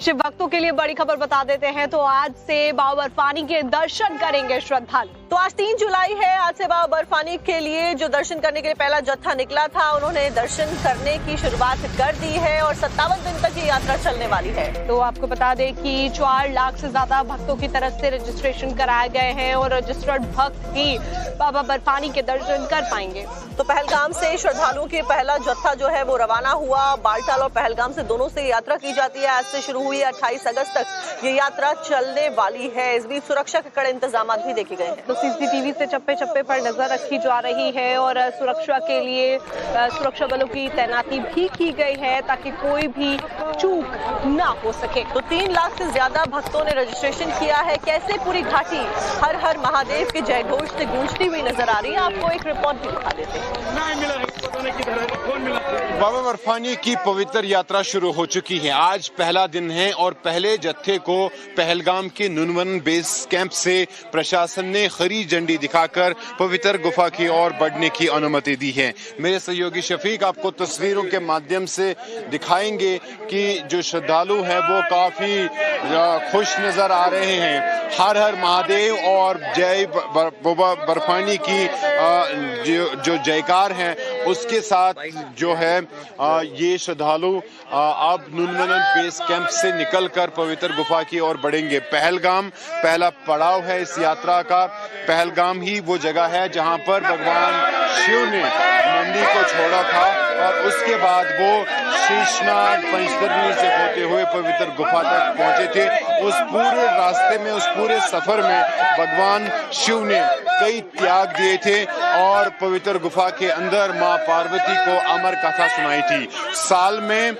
शिव भक्तों के लिए बड़ी खबर बता देते हैं। तो आज से बाबा बर्फानी के दर्शन करेंगे श्रद्धालु। तो आज 3 जुलाई है। आज से बाबा बर्फानी के लिए जो दर्शन करने के लिए पहला जत्था निकला था, उन्होंने दर्शन करने की शुरुआत कर दी है और 57 दिन तक ये यात्रा चलने वाली है। तो आपको बता दें कि 4 लाख से ज्यादा भक्तों की तरफ से रजिस्ट्रेशन कराए गए हैं और रजिस्टर्ड भक्त ही बाबा बर्फानी के दर्शन कर पाएंगे। तो पहलगाम से श्रद्धालुओं के पहला जत्था जो है वो रवाना हुआ। बालटाल और पहलगाम से दोनों से यात्रा की जाती है। आज से शुरू हुई 28 अगस्त तक ये यात्रा चलने वाली है। इस बीच सुरक्षा के कड़े इंतजाम भी देखे गए हैं। तो सीसीटीवी से चप्पे चप्पे पर नजर रखी जा रही है और सुरक्षा के लिए सुरक्षा बलों की तैनाती भी की गई है ताकि कोई भी चूक ना हो सके। तो 3 लाख से ज्यादा भक्तों ने रजिस्ट्रेशन किया है। कैसे पूरी घाटी हर हर महादेव के जयघोष से गूंजती हुई नजर आ रही है, आपको एक रिपोर्ट भी दिखा देते हैं। बाबा बर्फानी की पवित्र यात्रा शुरू हो चुकी है। आज पहला दिन है और पहले जत्थे को पहलगाम के नुनवन बेस कैंप से प्रशासन ने हरी झंडी दिखाकर पवित्र गुफा की ओर बढ़ने की अनुमति दी है। मेरे सहयोगी शफीक आपको तस्वीरों के माध्यम से दिखाएंगे कि जो श्रद्धालु हैं वो काफी खुश नजर आ रहे हैं। हर हर महादेव और जय बाबा बर्फानी की जो जयकार है उसके साथ जो है ये श्रद्धालु अब नुनवन बेस कैंप से निकलकर पवित्र गुफा की ओर बढ़ेंगे। पहलगाम पहला पड़ाव है इस यात्रा का। पहलगाम ही वो जगह है जहां पर भगवान शिव ने नंदी को छोड़ा था और उसके बाद वो शीशनाग पंचतरणी से होते हुए पवित्र गुफा तक पहुंचे थे। उस पूरे रास्ते में, उस पूरे सफर में भगवान शिव ने कई त्याग दिए थे और पवित्र गुफा के अंदर मां पार्वती को अमर कथा सुनाई थी। साल में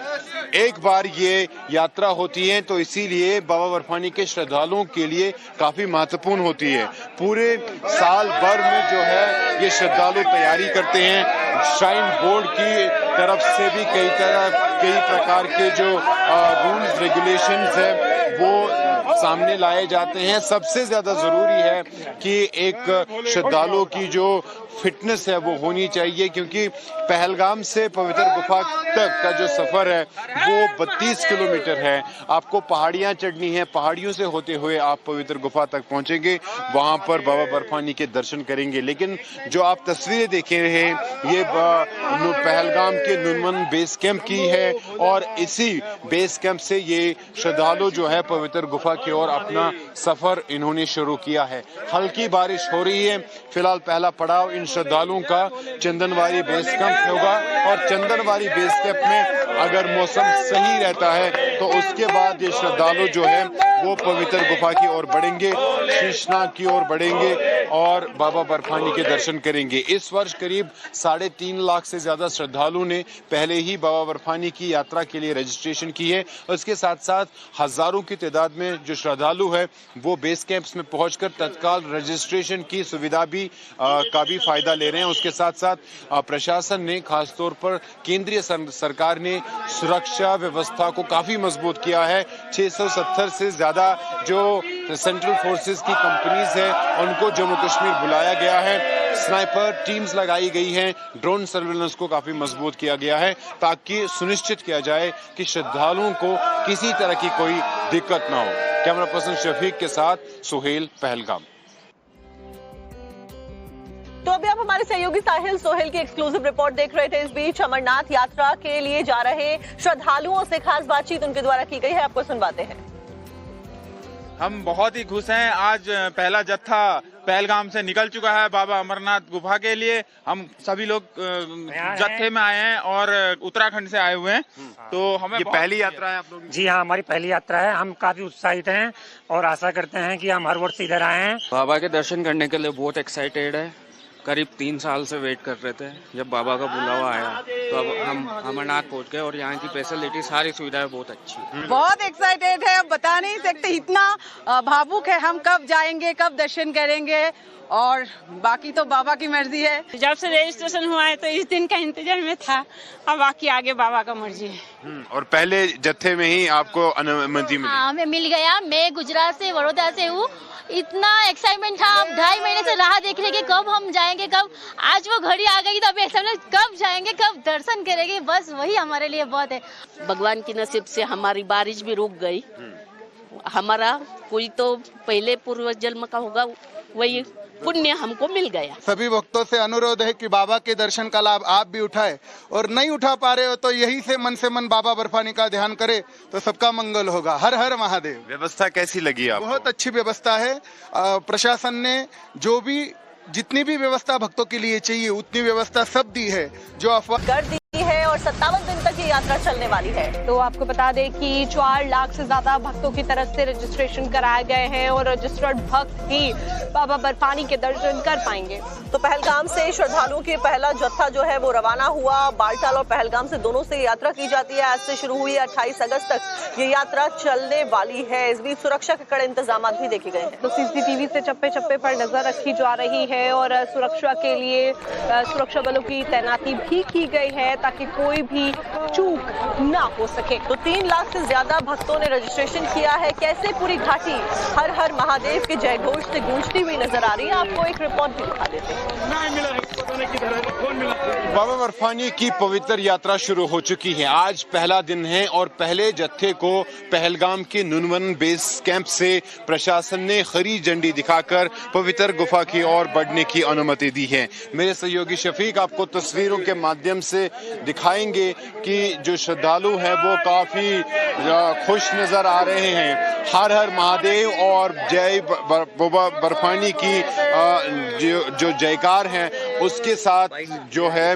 एक बार ये यात्रा होती है, तो इसीलिए बाबा बर्फानी के श्रद्धालुओं के लिए काफी महत्वपूर्ण होती है। पूरे साल भर में जो है ये श्रद्धालु तैयारी करते हैं। श्राइन बोर्ड की तरफ से भी कई प्रकार के जो रूल्स रेगुलेशंस है वो सामने लाए जाते हैं। सबसे ज्यादा जरूरी है कि एक श्रद्धालुओं की जो फिटनेस है वो होनी चाहिए, क्योंकि पहलगाम से पवित्र गुफा तक का जो सफर है वो 32 किलोमीटर है। आपको पहाड़ियां चढ़नी है, पहाड़ियों से होते हुए आप पवित्र गुफा तक पहुंचेंगे, वहां पर बाबा बर्फानी के दर्शन करेंगे। लेकिन जो आप तस्वीरें देख रहे हैं ये पहलगाम के नुनवन बेस कैंप की है और इसी बेस कैंप से ये श्रद्धालु जो है पवित्र गुफा की ओर अपना सफर इन्होंने शुरू किया है। हल्की बारिश हो रही है। फिलहाल पहला पड़ाव इन श्रद्धालुओं का चंदनवारी बेस कैंप होगा और चंदनवारी बेस कैंप में अगर मौसम सही रहता है तो उसके बाद ये श्रद्धालु जो है वो पवित्र गुफा की ओर बढ़ेंगे, शीशनाग की ओर बढ़ेंगे और बाबा बर्फानी के दर्शन करेंगे। इस वर्ष करीब 3.5 लाख से ज्यादा श्रद्धालु ने पहले ही बाबा बर्फानी की यात्रा के लिए रजिस्ट्रेशन की है। उसके साथ साथ हजारों की तादाद में जो श्रद्धालु है वो बेस कैंप्स में पहुंचकर तत्काल रजिस्ट्रेशन की सुविधा भी का भी फायदा ले रहे हैं। उसके साथ साथ प्रशासन ने खासतौर पर केंद्रीय सरकार ने सुरक्षा व्यवस्था को काफी मजबूत किया है। 670 से ज्यादा जो सेंट्रल फोर्सेस की कंपनीज है उनको जम्मू कश्मीर बुलाया गया है। स्नाइपर टीम्स लगाई गई हैं, ड्रोन सर्वेलेंस को काफी मजबूत किया गया है ताकि सुनिश्चित किया जाए कि श्रद्धालुओं को किसी तरह की कोई दिक्कत ना हो। कैमरा पर्सन शफीक के साथ सुहेल, पहलगाम। तो अभी आप हमारे सहयोगी साहिल सोहेल की एक्सक्लूसिव रिपोर्ट देख रहे थे। इस बीच अमरनाथ यात्रा के लिए जा रहे श्रद्धालुओं से खास बातचीत उनके द्वारा की गई है, आपको सुनवाते हैं। हम बहुत ही खुश हैं। आज पहला जत्था पहलगाम से निकल चुका है बाबा अमरनाथ गुफा के लिए। हम सभी लोग जत्थे में आए हैं और उत्तराखंड से आए हुए हैं। तो हमें ये पहली यात्रा है आप लोग? जी हाँ, हमारी पहली यात्रा है। हम काफी उत्साहित हैं और आशा करते हैं कि हम हर वर्ष इधर आए हैं। बाबा के दर्शन करने के लिए बहुत एक्साइटेड है। करीब 3 साल से वेट कर रहे थे। जब बाबा का बुलावा आया तो अब हम अमरनाथ पहुंच गए और यहाँ की फैसिलिटी, सारी सुविधाएं बहुत अच्छी है। बहुत एक्साइटेड है, अब बता नहीं सकते, इतना भावुक है। हम कब जाएंगे, कब दर्शन करेंगे और बाकी तो बाबा की मर्जी है। जब से रजिस्ट्रेशन हुआ है तो इस दिन का इंतजार में था, अब बाकी आगे बाबा का मर्जी है। और पहले जत्थे में ही आपको अनुमति मिली? हाँ, हमें मिल गया। मैं गुजरात से, बड़ौदा से हूँ। इतना एक्साइटमेंट था, अब 2.5 महीने से राह देख रहे कि कब हम जाएंगे, कब। आज वो घड़ी आ गई तो अभी एक्साइटमेंट, कब जाएंगे, कब दर्शन करेंगे, बस वही हमारे लिए बहुत है। भगवान की नसीब से हमारी बारिश भी रुक गई। हमारा कोई तो पहले पूर्व जन्म का होगा, वही पुण्य हमको मिल गया। सभी भक्तों से अनुरोध है कि बाबा के दर्शन का लाभ आप भी उठाए, और नहीं उठा पा रहे हो तो यही से मन बाबा बर्फानी का ध्यान करे तो सबका मंगल होगा। हर हर महादेव। व्यवस्था कैसी लगी आपको? बहुत अच्छी व्यवस्था है। प्रशासन ने जो भी जितनी भी व्यवस्था भक्तों के लिए चाहिए उतनी व्यवस्था सब दी है। जो अफवाह कर दी है और 57 दिन तक ये यात्रा चलने वाली है। तो आपको बता दें कि 4 लाख से ज्यादा भक्तों की तरफ से रजिस्ट्रेशन कराए गए हैं और रजिस्टर्ड भक्त ही बाबा बर्फानी के दर्शन कर पाएंगे। तो पहलगाम से श्रद्धालुओं के पहला जत्था जो है वो रवाना हुआ। बालटाल और पहलगाम से दोनों से यात्रा की जाती है। आज से शुरू हुई 28 अगस्त तक ये यात्रा चलने वाली है। इस बीच सुरक्षा के कड़े इंतजाम भी देखे गए हैं। तो सीसीटीवी से चप्पे चप्पे पर नजर रखी जा रही है और सुरक्षा के लिए सुरक्षा बलों की तैनाती भी की गई है ताकि कोई भी चूक ना हो सके। तो 3 लाख से ज्यादा भक्तों ने रजिस्ट्रेशन किया है। कैसे पूरी घाटी हर हर महादेव के जयघोष से गूंजती हुई नजर आ रही है, आपको एक रिपोर्ट भी दिखा देते हैं। बाबा बर्फानी की पवित्र यात्रा शुरू हो चुकी है। आज पहला दिन है और पहले जत्थे को पहलगाम के नुनवन बेस कैंप से प्रशासन ने हरी झंडी दिखाकर पवित्र गुफा की ओर बढ़ने की अनुमति दी है। मेरे सहयोगी शफीक आपको तस्वीरों के माध्यम से दिखाएंगे कि जो श्रद्धालु हैं वो काफी खुश नजर आ रहे हैं। हर हर महादेव और जय बाबा बर्फानी की जो जयकार है उसके साथ जो है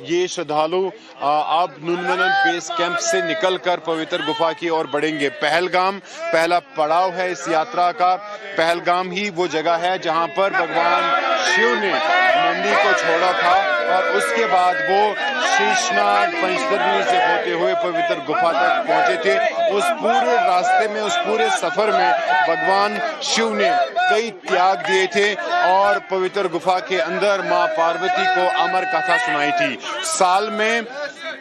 ये श्रद्धालु अब नुनवन बेस कैंप से निकलकर पवित्र गुफा की ओर बढ़ेंगे। पहलगाम पहला पड़ाव है इस यात्रा का। पहलगाम ही वो जगह है जहां पर भगवान शिव ने नंदी को छोड़ा था और उसके बाद वो शीशनाग पंचतरणी से होते हुए पवित्र गुफा तक पहुंचे थे। उस पूरे रास्ते में, उस पूरे सफर में भगवान शिव ने कई त्याग दिए थे और पवित्र गुफा के अंदर मां पार्वती को अमर कथा सुनाई थी। साल में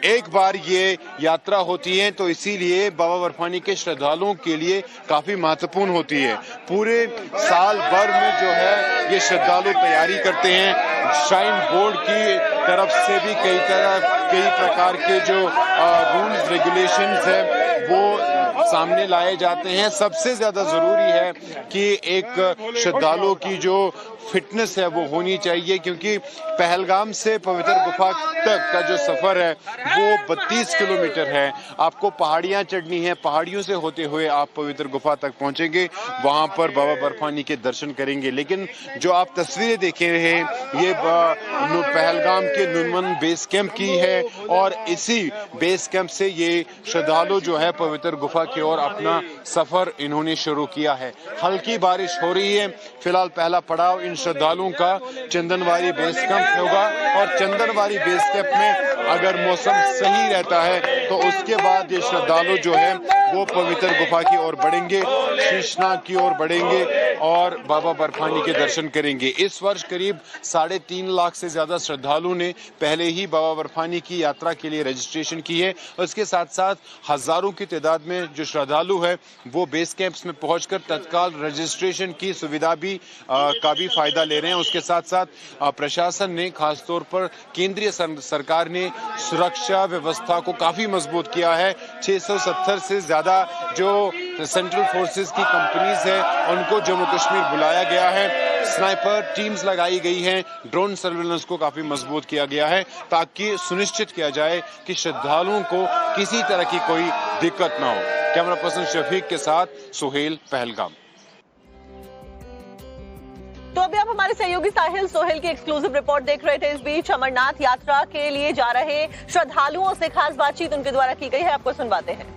एक बार ये यात्रा होती है तो इसीलिए बाबा बर्फानी के श्रद्धालुओं के लिए काफी महत्वपूर्ण होती है। पूरे साल भर में जो है ये श्रद्धालु तैयारी करते हैं। श्राइन बोर्ड की तरफ से भी कई प्रकार के जो रूल्स रेगुलेशंस है वो सामने लाए जाते हैं। सबसे ज्यादा जरूरी है कि एक श्रद्धालु की जो फिटनेस है वो होनी चाहिए, क्योंकि पहलगाम से पवित्र गुफा तक का जो सफर है वो 32 किलोमीटर है। आपको पहाड़ियां चढ़नी है, पहाड़ियों से होते हुए आप पवित्र गुफा तक पहुंचेंगे, वहां पर बाबा बर्फानी के दर्शन करेंगे। लेकिन जो आप तस्वीरें देख रहे हैं ये पहलगाम के नुनवन बेस कैंप की है और इसी बेस कैंप से ये श्रद्धालु जो है पवित्र गुफा की ओर अपना सफर इन्होंने शुरू किया है। हल्की बारिश हो रही है। फिलहाल पहला पड़ाव इन श्रद्धालुओं का चंदनवारी बेस कैंप होगा और चंदनवारी बेस कैंप में अगर मौसम सही रहता है तो उसके बाद ये श्रद्धालु जो है वो पवित्र गुफा की ओर बढ़ेंगे, शीशनाग की ओर बढ़ेंगे और बाबा बर्फानी के दर्शन करेंगे। इस वर्ष करीब 3.5 लाख से ज्यादा श्रद्धालु ने पहले ही बाबा बर्फानी की यात्रा के लिए रजिस्ट्रेशन की है। उसके साथ साथ हजारों की तादाद में जो श्रद्धालु है वो बेस कैंप्स में पहुंचकर तत्काल रजिस्ट्रेशन की सुविधा भी का भी फायदा ले रहे हैं। उसके साथ साथ प्रशासन ने खासतौर पर केंद्रीय सरकार ने सुरक्षा व्यवस्था को काफी मजबूत किया है। 670 से ज्यादा जो सेंट्रल फोर्सेस की कंपनीज है उनको जम्मू कश्मीर बुलाया गया है। स्नाइपर टीम्स लगाई गई हैं, ड्रोन सर्वेलेंस को काफी मजबूत किया गया है ताकि सुनिश्चित किया जाए कि श्रद्धालुओं को किसी तरह की कोई दिक्कत ना हो। कैमरा पर्सन शफीक के साथ सुहेल, पहलगाम। तो अभी आप हमारे सहयोगी साहिल सोहेल की एक्सक्लूसिव रिपोर्ट देख रहे थे। इस बीच अमरनाथ यात्रा के लिए जा रहे श्रद्धालुओं से खास बातचीत उनके द्वारा की गई है, आपको सुनवाते हैं।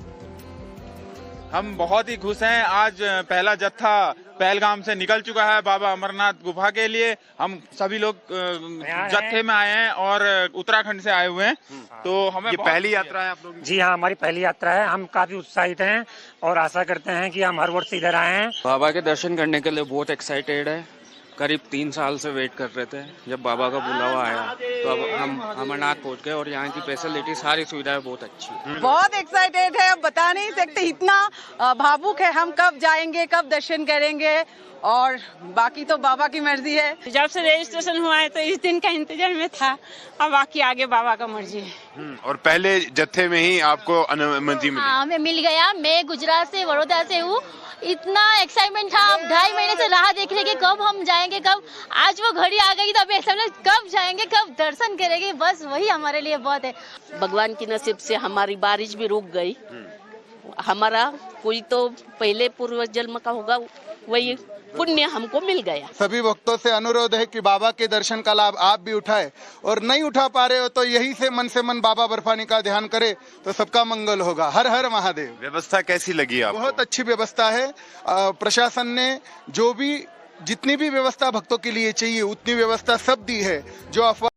हम बहुत ही खुश हैं। आज पहला जत्था पहलगाम से निकल चुका है बाबा अमरनाथ गुफा के लिए। हम सभी लोग जत्थे में आए हैं और उत्तराखंड से आए हुए हैं। तो हमें ये पहली यात्रा है आप लोग? जी हाँ, हमारी पहली यात्रा है। हम काफी उत्साहित हैं और आशा करते हैं कि हम हर वर्ष इधर आए हैं। बाबा के दर्शन करने के लिए बहुत एक्साइटेड है। करीब 3 साल से वेट कर रहे थे। जब बाबा का बुलावा आया तो अब हम अमरनाथ पहुंच गए और यहाँ की फैसिलिटी सारी सुविधाएं बहुत अच्छी है। बहुत एक्साइटेड है, अब बता नहीं सकते, इतना भावुक है। हम कब जाएंगे, कब दर्शन करेंगे, और बाकी तो बाबा की मर्जी है। जब से रजिस्ट्रेशन हुआ है तो इस दिन का इंतजार में था, अब बाकी आगे बाबा का मर्जी है। और पहले जत्थे में ही आपको अनुमति मिली? हाँ, हमें मिल गया। मैं गुजरात से, बड़ौदा से हूँ। इतना एक्साइटमेंट था, अब 2.5 महीने से राह देख रहे कि कब हम जाएंगे, कब आज वो घड़ी आ गई, तो अभी ऐसा लग कब जाएंगे, कब दर्शन करेंगे, बस वही हमारे लिए बहुत है। भगवान की नसीब से हमारी बारिश भी रुक गई। हमारा कोई तो पहले पूर्व जन्म का होगा, वही पुण्य हमको मिल गया। सभी भक्तों से अनुरोध है कि बाबा के दर्शन का लाभ आप भी उठाए, और नहीं उठा पा रहे हो तो यही से मन बाबा बर्फानी का ध्यान करे तो सबका मंगल होगा। हर हर महादेव। व्यवस्था कैसी लगी आपको? बहुत अच्छी व्यवस्था है। प्रशासन ने जितनी भी व्यवस्था भक्तों के लिए चाहिए उतनी व्यवस्था सब दी है। जो अफवाह